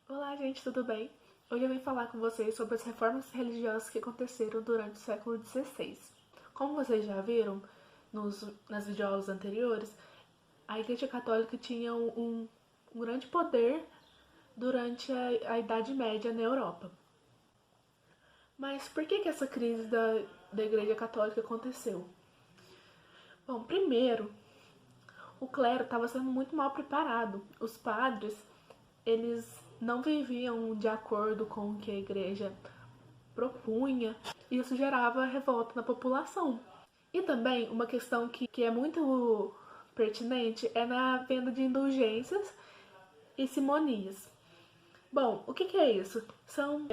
Olá, gente, tudo bem? Hoje eu vim falar com vocês sobre as reformas religiosas que aconteceram durante o século XVI. Como vocês já viram nas videoaulas anteriores, a Igreja Católica tinha um grande poder durante a Idade Média na Europa. Mas por que essa crise da Igreja Católica aconteceu? Bom, primeiro, o clero estava sendo muito mal preparado. Os padres, eles não viviam de acordo com o que a igreja propunha, e isso gerava revolta na população. E também uma questão que é muito pertinente é na venda de indulgências e simonias. Bom, o que é isso? São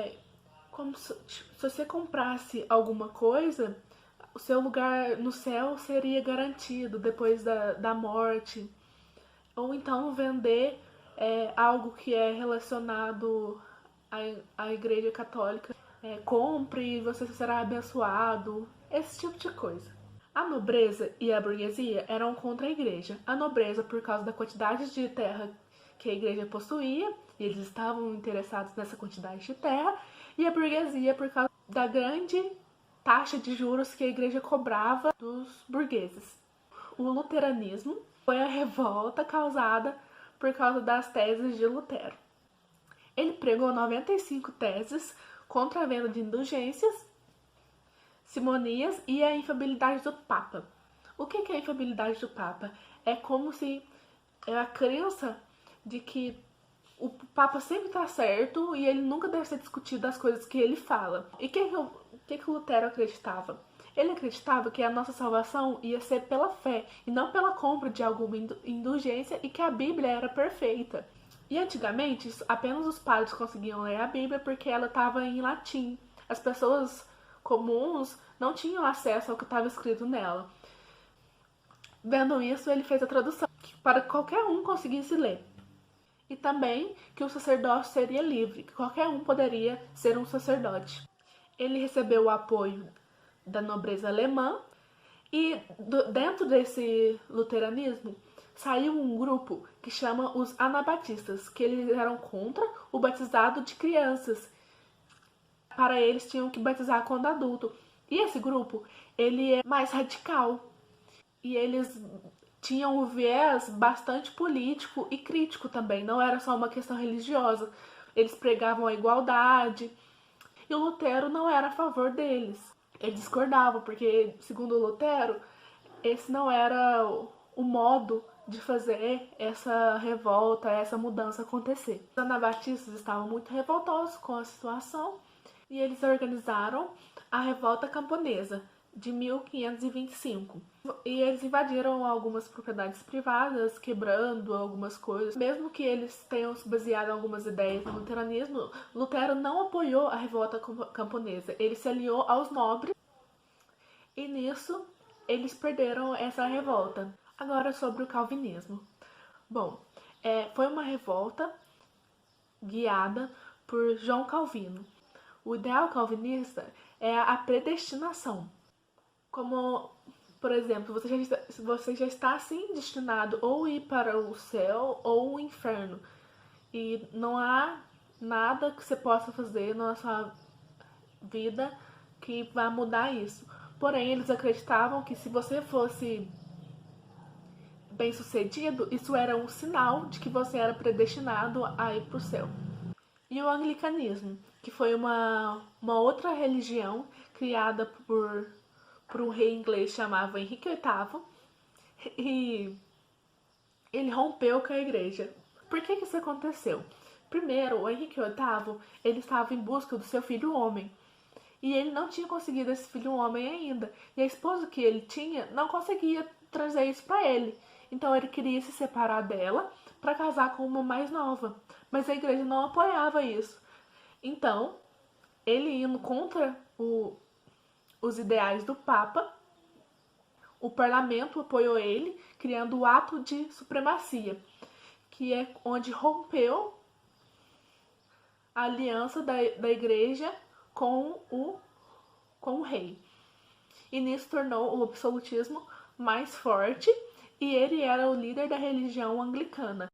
como se você comprasse alguma coisa, o seu lugar no céu seria garantido depois da morte. Ou então vender algo que é relacionado à Igreja Católica. Compre e você será abençoado. Esse tipo de coisa. A nobreza e a burguesia eram contra a igreja. A nobreza por causa da quantidade de terra que a igreja possuía, e eles estavam interessados nessa quantidade de terra, e a burguesia por causa da grande taxa de juros que a igreja cobrava dos burgueses. O luteranismo foi a revolta causada por causa das teses de Lutero. Ele pregou 95 teses contra a venda de indulgências, simonias e a infabilidade do Papa. O que é a infabilidade do Papa? É como se é a crença de que o Papa sempre está certo e ele nunca deve ser discutido as coisas que ele fala. E o que Lutero acreditava? Ele acreditava que a nossa salvação ia ser pela fé e não pela compra de alguma indulgência, e que a Bíblia era perfeita. E antigamente, apenas os padres conseguiam ler a Bíblia porque ela estava em latim. As pessoas comuns não tinham acesso ao que estava escrito nela. Vendo isso, ele fez a tradução para que qualquer um conseguisse ler. E também que o sacerdócio seria livre, que qualquer um poderia ser um sacerdote. Ele recebeu o apoio da nobreza alemã, e dentro desse luteranismo saiu um grupo que chama os anabatistas, que eles eram contra o batizado de crianças. Para eles tinham que batizar quando adulto. E esse grupo, ele é mais radical. E eles tinham um viés bastante político e crítico também, não era só uma questão religiosa. Eles pregavam a igualdade, e o Lutero não era a favor deles. Eles discordavam, porque, segundo Lutero, esse não era o modo de fazer essa revolta, essa mudança acontecer. Os anabatistas estavam muito revoltosos com a situação e eles organizaram a Revolta Camponesa de 1525. E eles invadiram algumas propriedades privadas, quebrando algumas coisas. Mesmo que eles tenham se baseado em algumas ideias no luteranismo, Lutero não apoiou a Revolta Camponesa. Ele se aliou aos nobres e nisso eles perderam essa revolta. Agora sobre o calvinismo. Bom, foi uma revolta guiada por João Calvino. O ideal calvinista é a predestinação. Como, por exemplo, você já está assim destinado ou ir para o céu ou o inferno. E não há nada que você possa fazer na sua vida que vá mudar isso. Porém, eles acreditavam que se você fosse bem-sucedido, isso era um sinal de que você era predestinado a ir para o céu. E o anglicanismo, que foi uma outra religião criada por um rei inglês chamado Henrique VIII, e ele rompeu com a igreja. Por que isso aconteceu? Primeiro, o Henrique VIII, ele estava em busca do seu filho homem, e ele não tinha conseguido esse filho homem ainda, e a esposa que ele tinha não conseguia trazer isso para ele. Então ele queria se separar dela para casar com uma mais nova, mas a igreja não apoiava isso. Então, ele indo contra os ideais do Papa, o parlamento apoiou ele, criando o ato de supremacia, que é onde rompeu a aliança da igreja com o rei. E nisso tornou o absolutismo mais forte e ele era o líder da religião anglicana.